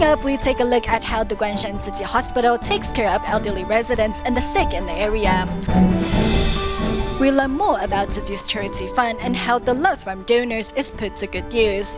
Coming up, we take a look at how the Guanshan Tzu Chi Hospital takes care of elderly residents and the sick in the area. We learn more about Tzu Chi's charity fund and how the love from donors is put to good use.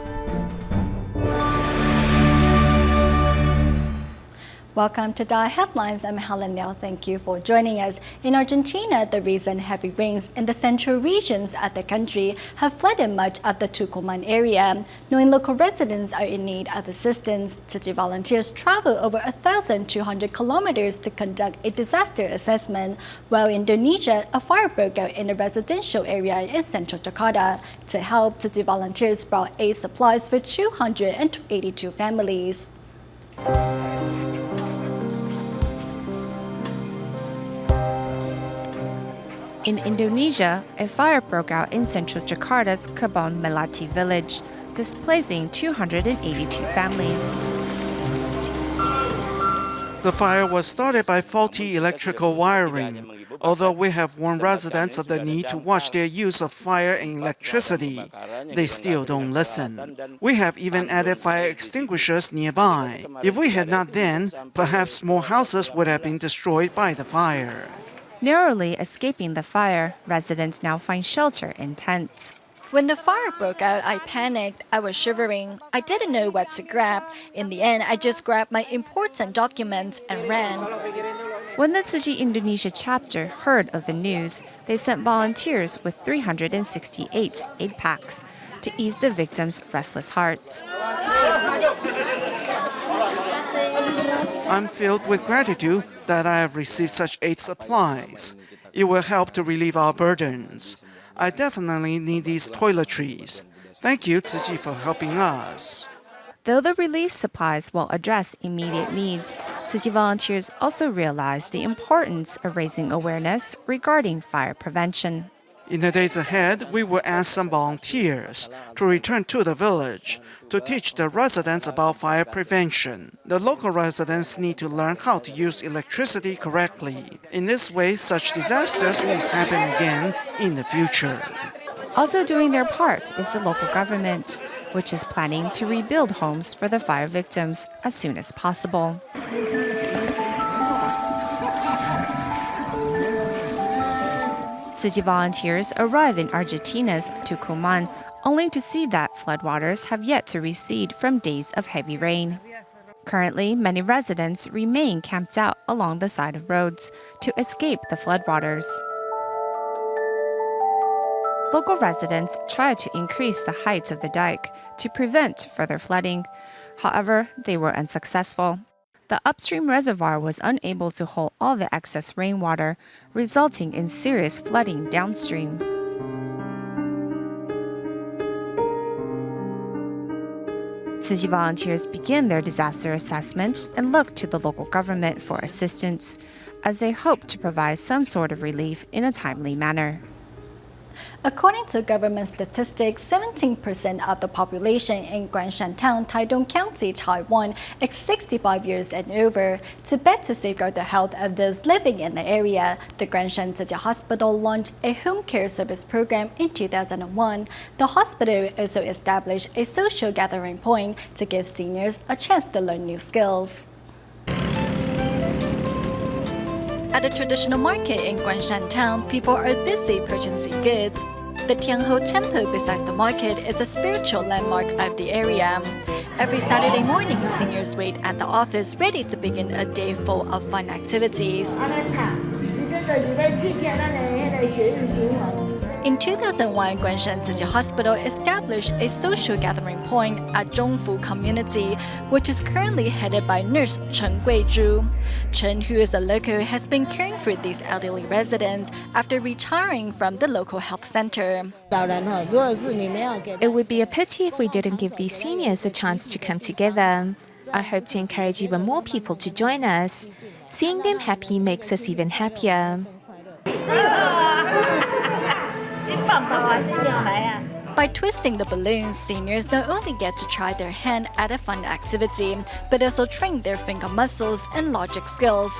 Welcome to DaAi Headlines. I'm Helen Liao. Thank you for joining us. In Argentina, the recent heavy rains in the central regions of the country have flooded much of the Tucumán area. Knowing local residents are in need of assistance, Tzu Chi volunteers travel over 1,200 kilometers to conduct a disaster assessment. While in Indonesia, a fire broke out in a residential area in central Jakarta. To help, Tzu Chi volunteers brought aid supplies for 282 families. In Indonesia, a fire broke out in central Jakarta's Kebon Melati village, displacing 282 families. The fire was started by faulty electrical wiring. Although we have warned residents of the need to watch their use of fire and electricity, they still don't listen. We have even added fire extinguishers nearby. If we had not then, perhaps more houses would have been destroyed by the fire. Narrowly escaping the fire, residents now find shelter in tents. When the fire broke out, I panicked. I was shivering. I didn't know what to grab. In the end, I just grabbed my important documents and ran. When the Tzu Chi Indonesia chapter heard of the news, they sent volunteers with 368 aid packs to ease the victims' restless hearts. I'm filled with gratitude that I have received such aid supplies. It will help to relieve our burdens. I definitely need these toiletries. Thank you, Tzu Chi, for helping us. Though the relief supplies will address immediate needs, Tzu Chi volunteers also realize the importance of raising awareness regarding fire prevention. In the days ahead, we will ask some volunteers to return to the village to teach the residents about fire prevention. The local residents need to learn how to use electricity correctly. In this way, such disasters won't happen again in the future. Also doing their part is the local government, which is planning to rebuild homes for the fire victims as soon as possible. Tzu Chi volunteers arrive in Argentina's Tucumán only to see that floodwaters have yet to recede from days of heavy rain. Currently, many residents remain camped out along the side of roads to escape the floodwaters. Local residents try to increase the heights of the dike to prevent further flooding. However, they were unsuccessful. The upstream reservoir was unable to hold all the excess rainwater, resulting in serious flooding downstream. Tzu Chi volunteers begin their disaster assessment and look to the local government for assistance, as they hope to provide some sort of relief in a timely manner. According to government statistics, 17% of the population in Guanshan Town, Taidong County, Taiwan, is 65 years and over. To better safeguard the health of those living in the area, the Guanshan Tzu Chi Hospital launched a home care service program in 2001. The hospital also established a social gathering point to give seniors a chance to learn new skills. At a traditional market in Guanshan Town, people are busy purchasing goods. The Tianho Temple besides the market is a spiritual landmark of the area. Every Saturday morning, seniors wait at the office ready to begin a day full of fun activities. In 2001, Guanshan Tzu Chi Hospital established a social gathering point at Zhongfu community, which is currently headed by nurse Chen Guizhu. Chen, who is a local, has been caring for these elderly residents after retiring from the local health center. It would be a pity if we didn't give these seniors a chance to come together. I hope to encourage even more people to join us. Seeing them happy makes us even happier. By twisting the balloons, seniors not only get to try their hand at a fun activity, but also train their finger muscles and logic skills.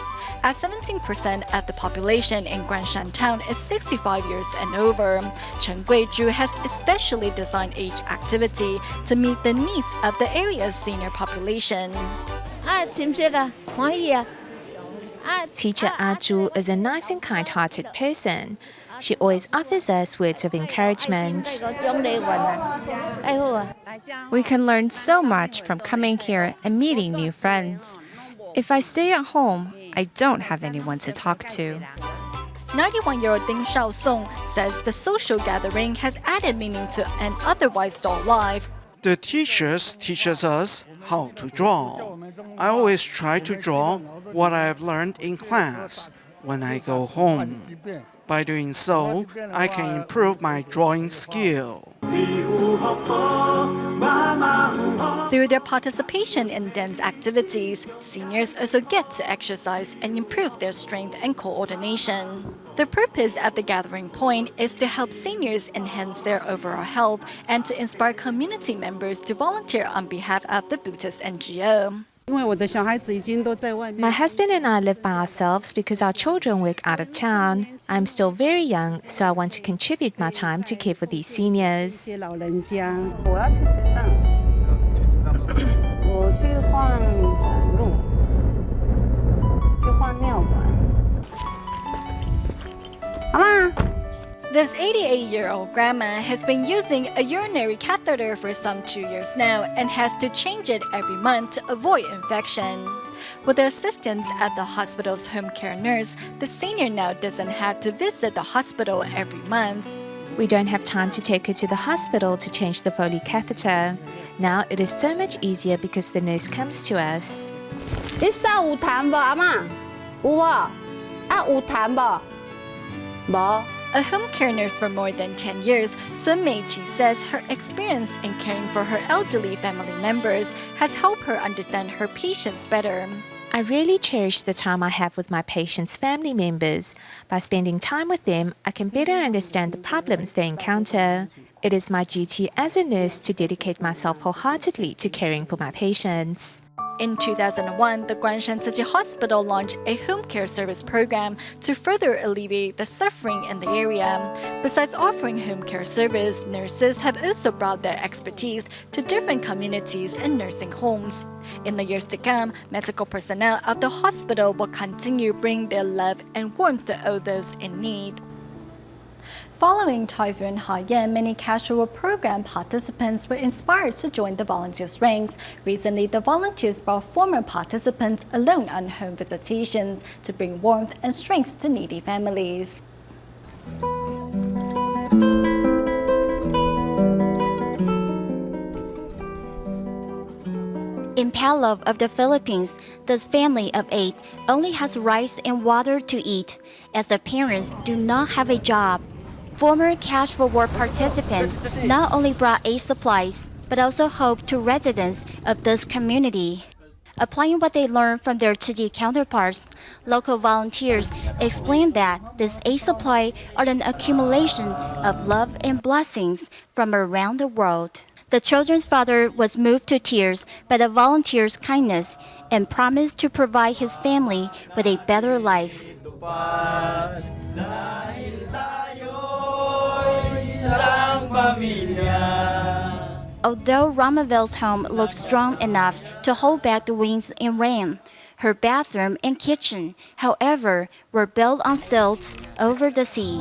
As 17% of the population in Guanshan Town is 65 years and over, Chen Guizhu has especially designed each activity to meet the needs of the area's senior population. Teacher Aju is a nice and kind-hearted person. She always offers us words of encouragement. We can learn so much from coming here and meeting new friends. If I stay at home, I don't have anyone to talk to. 91-year-old Ding Shaosong says the social gathering has added meaning to an otherwise dull life. The teachers teaches us how to draw. I always try to draw what I have learned in class when I go home. By doing so, I can improve my drawing skill. Through their participation in dance activities, seniors also get to exercise and improve their strength and coordination. The purpose of the gathering point is to help seniors enhance their overall health and to inspire community members to volunteer on behalf of the Buddhist NGO. My husband and I live by ourselves because our children work out of town. I'm still very young, so I want to contribute my time to care for these seniors. This 88-year-old grandma has been using a urinary catheter for some 2 years now and has to change it every month to avoid infection. With the assistance of the hospital's home care nurse, the senior now doesn't have to visit the hospital every month. We don't have time to take her to the hospital to change the Foley catheter. Now it is so much easier because the nurse comes to us. A home care nurse for more than 10 years, Sun Mei-chi says her experience in caring for her elderly family members has helped her understand her patients better. I really cherish the time I have with my patients' family members. By spending time with them, I can better understand the problems they encounter. It is my duty as a nurse to dedicate myself wholeheartedly to caring for my patients. In 2001, the Guanshan Tzu Chi Hospital launched a home care service program to further alleviate the suffering in the area. Besides offering home care service, nurses have also brought their expertise to different communities and nursing homes. In the years to come, medical personnel of the hospital will continue bringing their love and warmth to all those in need. Following Typhoon Haiyan, many casual program participants were inspired to join the volunteers' ranks. Recently, the volunteers brought former participants alone on home visitations to bring warmth and strength to needy families. In Palov of the Philippines, this family of 8 only has rice and water to eat, as the parents do not have a job. Former Cash for War participants not only brought aid supplies, but also hope to residents of this community. Applying what they learned from their Tzu Chi counterparts, local volunteers explained that this aid supply are an accumulation of love and blessings from around the world. The children's father was moved to tears by the volunteers' kindness and promised to provide his family with a better life. Although Ramavel's home looked strong enough to hold back the winds and rain, her bathroom and kitchen, however, were built on stilts over the sea.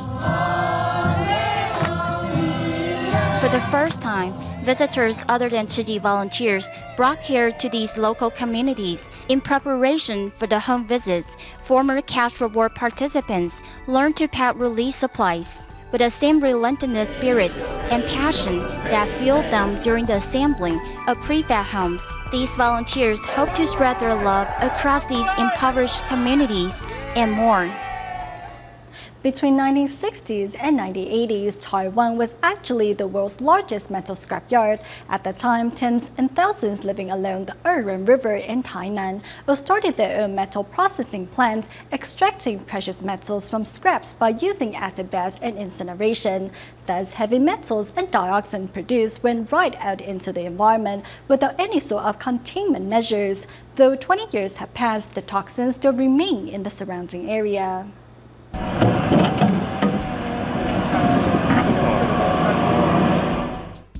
For the first time, visitors other than Tzu Chi volunteers brought care to these local communities. In preparation for the home visits, former Cash for War participants learned to pack relief supplies. With the same relentless spirit and passion that fueled them during the assembling of prefab homes, these volunteers hope to spread their love across these impoverished communities and more. Between 1960s and 1980s, Taiwan was actually the world's largest metal scrapyard. At the time, tens and thousands living along the Er-ren River in Tainan all started their own metal processing plants, extracting precious metals from scraps by using acid baths and incineration. Thus, heavy metals and dioxin produced went right out into the environment without any sort of containment measures. Though 20 years have passed, the toxins still remain in the surrounding area.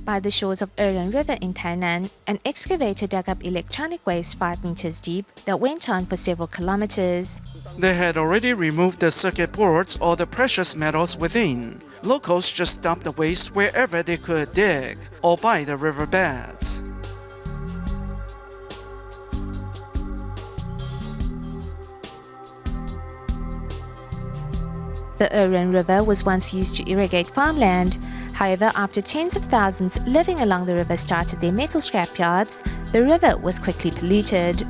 By by the shores of Er-ren River in Tainan, an excavator dug up electronic waste 5 meters deep that went on for several kilometers. They had already removed the circuit boards or the precious metals within. Locals just dumped the waste wherever they could dig or by the riverbeds. The Er-ren River was once used to irrigate farmland. However, after tens of thousands living along the river started their metal scrapyards, the river was quickly polluted.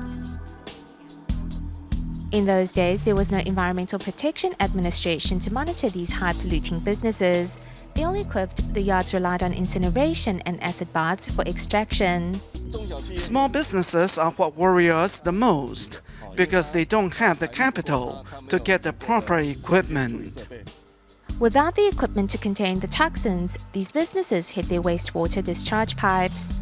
In those days, there was no Environmental Protection Administration to monitor these high-polluting businesses. Ill-equipped, the yards relied on incineration and acid baths for extraction. Small businesses are what worry us the most because they don't have the capital to get the proper equipment. Without the equipment to contain the toxins, these businesses hid their wastewater discharge pipes.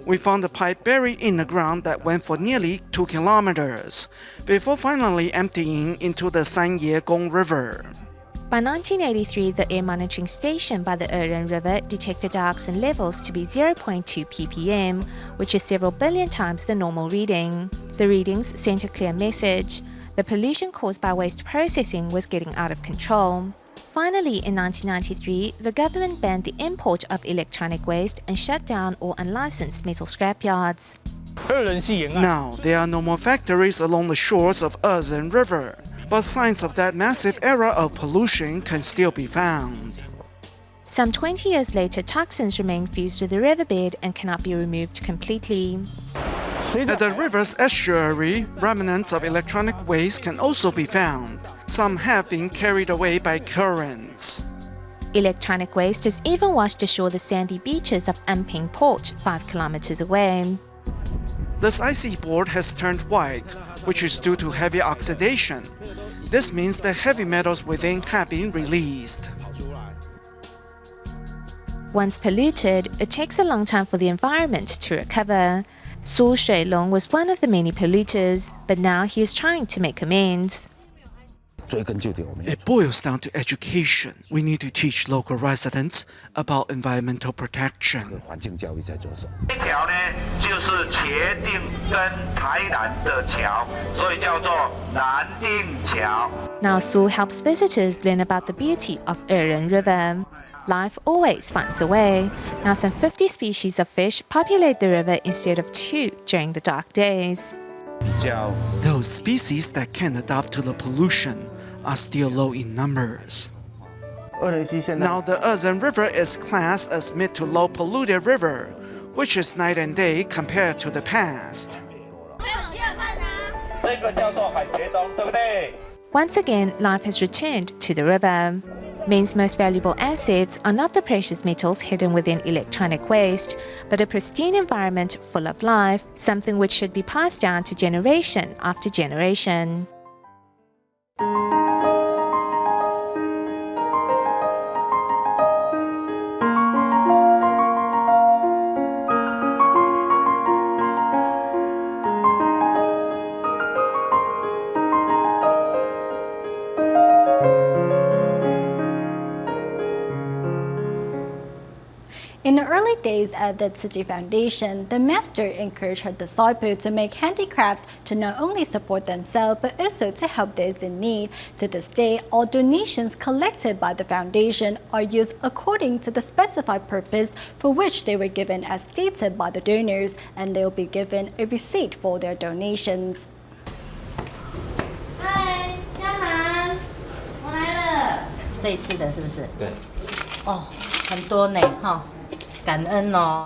We found a pipe buried in the ground that went for nearly 2 kilometers before finally emptying into the Sanyegong River. By 1983, the air monitoring station by the Er-ren River detected dioxin levels to be 0.2 ppm, which is several billion times the normal reading. The readings sent a clear message. The pollution caused by waste processing was getting out of control. Finally, in 1993, the government banned the import of electronic waste and shut down all unlicensed metal scrapyards. Now, there are no more factories along the shores of Er-ren River, but signs of that massive era of pollution can still be found. Some 20 years later, toxins remain fused with the riverbed and cannot be removed completely. At the river's estuary, remnants of electronic waste can also be found. Some have been carried away by currents. Electronic waste has even washed ashore the sandy beaches of Amping Port, 5 kilometers away. This icy board has turned white, which is due to heavy oxidation. This means the heavy metals within have been released. Once polluted, it takes a long time for the environment to recover. Su Shuilong was one of the many polluters, but now he is trying to make amends. It boils down to education. We need to teach local residents about environmental protection. Now Su helps visitors learn about the beauty of Er-ren River. Life always finds a way. Now some 50 species of fish populate the river instead of 2 during the dark days. Those species that can adapt to the pollution are still low in numbers. Now the Er-ren River is classed as mid to low polluted river, which is night and day compared to the past. Once again, life has returned to the river. Maine's most valuable assets are not the precious metals hidden within electronic waste, but a pristine environment full of life, something which should be passed down to generation after generation. In the early days of the Tzu Chi Foundation, the master encouraged her disciples to make handicrafts to not only support themselves but also to help those in need. To this day, all donations collected by the foundation are used according to the specified purpose for which they were given as stated by the donors, and they will be given a receipt for their donations. 嗨，嘉涵，我来了。这一次的是不是？对。哦，很多呢，哈。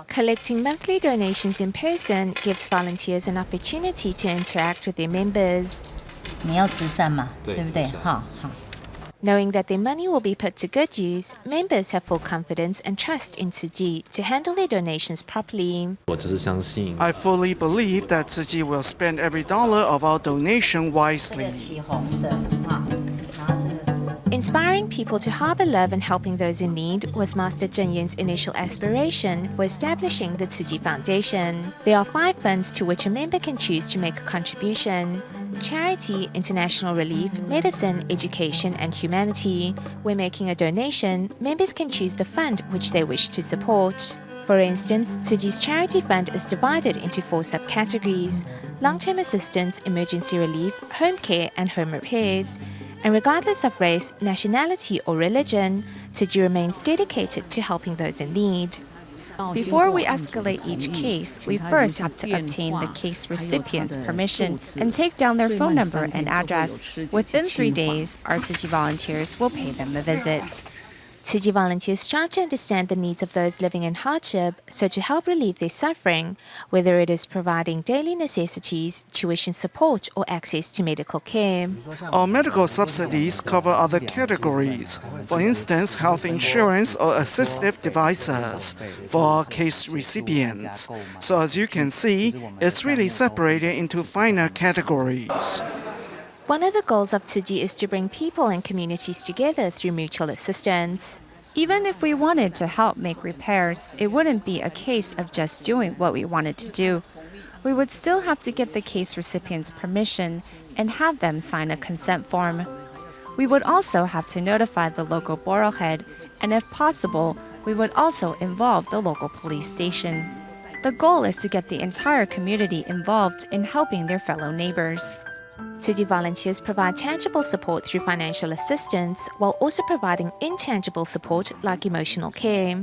Collecting monthly donations in person gives volunteers an opportunity to interact with their members. 你要慈善嘛，对不对？好。 Knowing that their money will be put to good use, members have full confidence and trust in Tzu Chi to handle their donations properly. I fully believe that Tzu Chi will spend every dollar of our donation wisely. Inspiring people to harbor love and helping those in need was Master Zheng Yan's initial aspiration for establishing the Tzu Chi Foundation. There are 5 funds to which a member can choose to make a contribution. charity, international relief, medicine, education, and humanity. When making a donation, members can choose the fund which they wish to support. For instance, Tzu Chi's charity fund is divided into 4 subcategories: long-term assistance, emergency relief, home care, and home repairs. And regardless of race, nationality, or religion, Tzu Chi remains dedicated to helping those in need. Before we escalate each case, we first have to obtain the case recipient's permission and take down their phone number and address. Within 3 days, our Tzu Chi volunteers will pay them a visit. Tzu Chi volunteers strive to understand the needs of those living in hardship, so to help relieve their suffering, whether it is providing daily necessities, tuition support, or access to medical care. Our medical subsidies cover other categories, for instance, health insurance or assistive devices for our case recipients. So as you can see, it's really separated into finer categories. One of the goals of Tzu Chi is to bring people and communities together through mutual assistance. Even if we wanted to help make repairs, it wouldn't be a case of just doing what we wanted to do. We would still have to get the case recipient's permission and have them sign a consent form. We would also have to notify the local borough head, and if possible, we would also involve the local police station. The goal is to get the entire community involved in helping their fellow neighbors. Tzu Chi volunteers provide tangible support through financial assistance, while also providing intangible support like emotional care.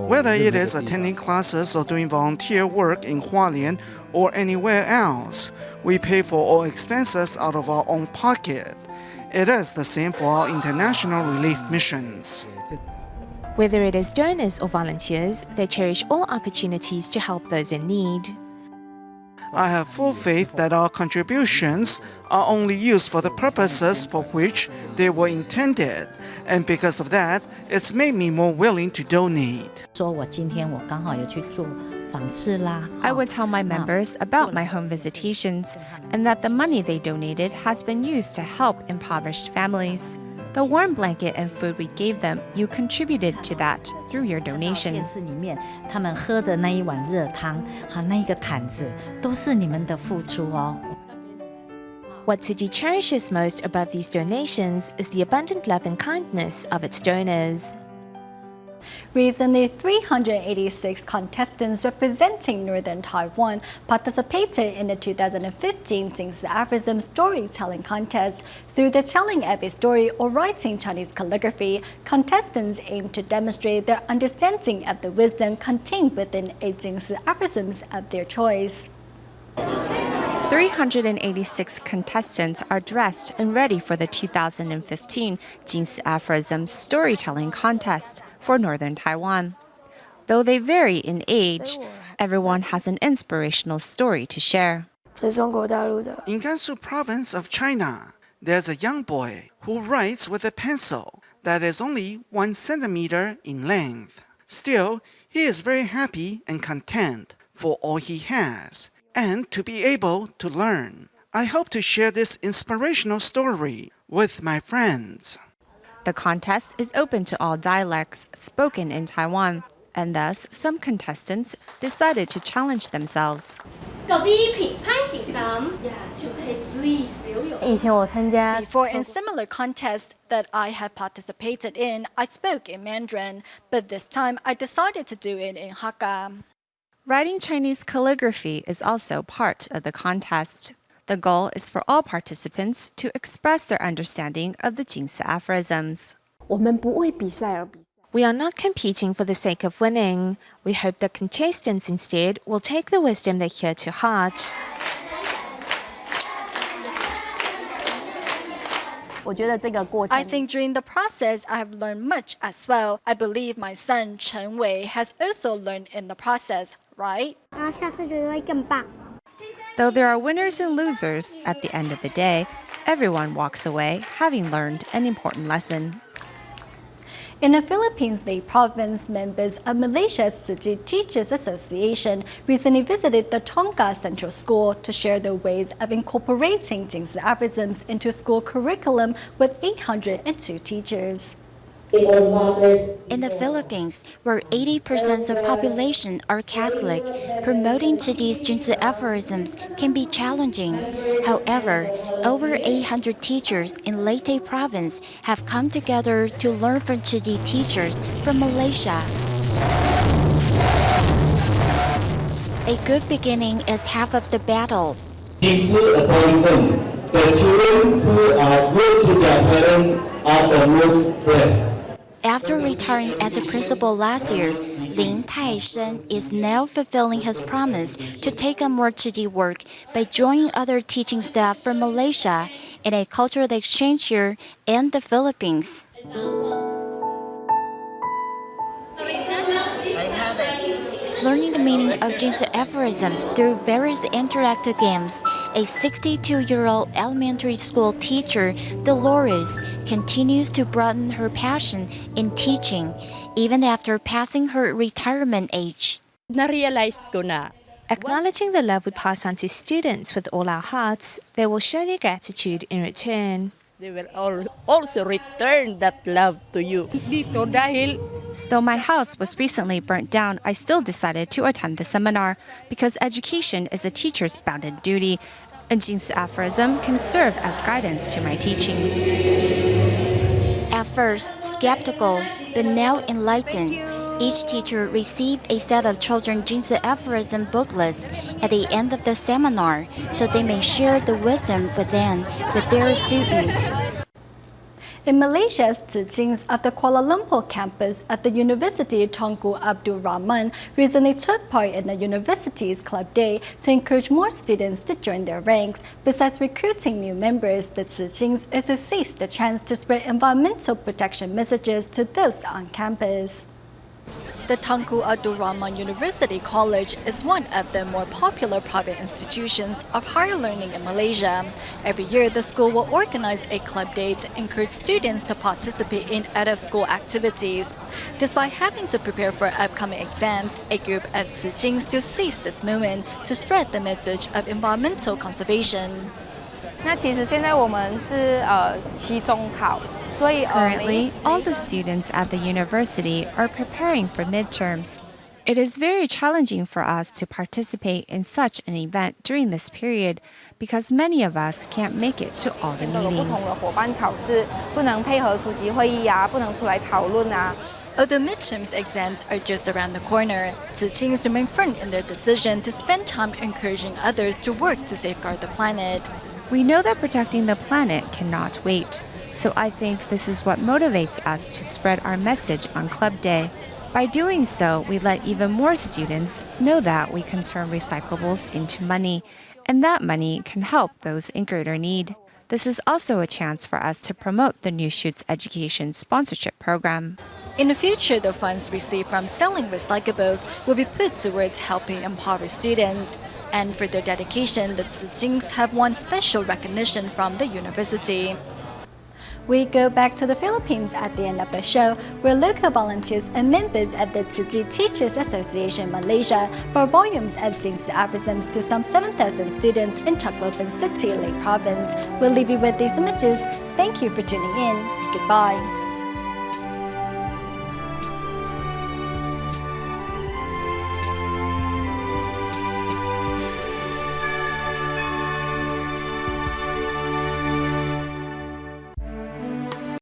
Whether it is attending classes or doing volunteer work in Hualien or anywhere else, we pay for all expenses out of our own pocket. It is the same for our international relief missions. Whether it is donors or volunteers, they cherish all opportunities to help those in need. I have full faith that our contributions are only used for the purposes for which they were intended, and because of that, it's made me more willing to donate. I would tell my members about my home visitations and that the money they donated has been used to help impoverished families. The warm blanket and food we gave them, you contributed to that through your donation. What Tzu Chi cherishes most above these donations is the abundant love and kindness of its donors. Recently, 386 contestants representing Northern Taiwan participated in the 2015 Jing Si Aphorisms storytelling contest. Through the telling of a story or writing Chinese calligraphy, contestants aim to demonstrate their understanding of the wisdom contained within a Jing Si Aphorisms of their choice. 386 contestants are dressed and ready for the 2015 Jing Si Aphorisms storytelling contest for Northern Taiwan. Though they vary in age, everyone has an inspirational story to share. In Gansu province of China, there's a young boy who writes with a pencil that is only 1 centimeter in length. Still, he is very happy and content for all he has, and to be able to learn. I hope to share this inspirational story with my friends. The contest is open to all dialects spoken in Taiwan, and thus some contestants decided to challenge themselves. Before, in similar contests that I had participated in, I spoke in Mandarin, but this time I decided to do it in Hakka. Writing Chinese calligraphy is also part of the contest. The goal is for all participants to express their understanding of the Jing Si Aphorisms. We are not competing for the sake of winning. We hope that contestants instead will take the wisdom they hear to heart. I think during the process I have learned much as well. I believe my son Chen Wei has also learned in the process, right? Though there are winners and losers, at the end of the day, everyone walks away having learned an important lesson. In the Philippines, the province members of Malaysia's Tzu Chi Teachers Association recently visited the Tongka Central School to share their ways of incorporating Jing Si Aphorisms into school curriculum with 802 teachers. In the Philippines, where 80% of the population are Catholic, promoting today's Jing Si Aphorisms can be challenging. However, over 800 teachers in Leyte province have come together to learn from Tzu teachers from Malaysia. A good beginning is half of the battle. Jing Si Aphorisms. The children who are good to their parents are the most blessed. After retiring as a principal last year, Lin Tai-shen is now fulfilling his promise to take on more Tzu work by joining other teaching staff from Malaysia in a cultural exchange here in the Philippines. Learning the meaning of Jing Si Aphorisms through various interactive games, a 62-year-old elementary school teacher, Dolores, continues to broaden her passion in teaching, even after passing her retirement age. Na-realize ko na. Acknowledging the love we pass on to students with all our hearts, they will show their gratitude in return. They will also return that love to you. Dito dahil Though my house was recently burnt down, I still decided to attend the seminar because education is a teacher's bounden duty, and Jing Si aphorism can serve as guidance to my teaching. At first, skeptical, but now enlightened, each teacher received a set of children Jing Si aphorism booklets at the end of the seminar so they may share the wisdom within with their students. In Malaysia, teachings at the Kuala Lumpur campus at the University Tunku Abdul Rahman recently took part in the university's Club Day to encourage more students to join their ranks. Besides recruiting new members, the teachings also seized the chance to spread environmental protection messages to those on campus. The Tunku Abdul Rahman University College is one of the more popular private institutions of higher learning in Malaysia. Every year, the school will organize a club day to encourage students to participate in out-of-school activities. Despite having to prepare for upcoming exams, a group of teachings still seize this moment to spread the message of environmental conservation. 那其实现在我们是期中考。 Currently, all the students at the university are preparing for midterms. It is very challenging for us to participate in such an event during this period because many of us can't make it to all the meetings. Although midterms exams are just around the corner, teachings remain firm in their decision to spend time encouraging others to work to safeguard the planet. We know that protecting the planet cannot wait. So I think this is what motivates us to spread our message on Club Day. By doing so, we let even more students know that we can turn recyclables into money, and that money can help those in greater need. This is also a chance for us to promote the New Shoots Education Sponsorship Program. In the future, the funds received from selling recyclables will be put towards helping impoverished students. And for their dedication, the teachings have won special recognition from the university. We go back to the Philippines at the end of the show, where local volunteers and members of the Tzu Teachers Association Malaysia brought volumes of Jing Si Aphorisms to some 7,000 students in Tacloban City, Leyte Province. We'll leave you with these images. Thank you for tuning in. Goodbye.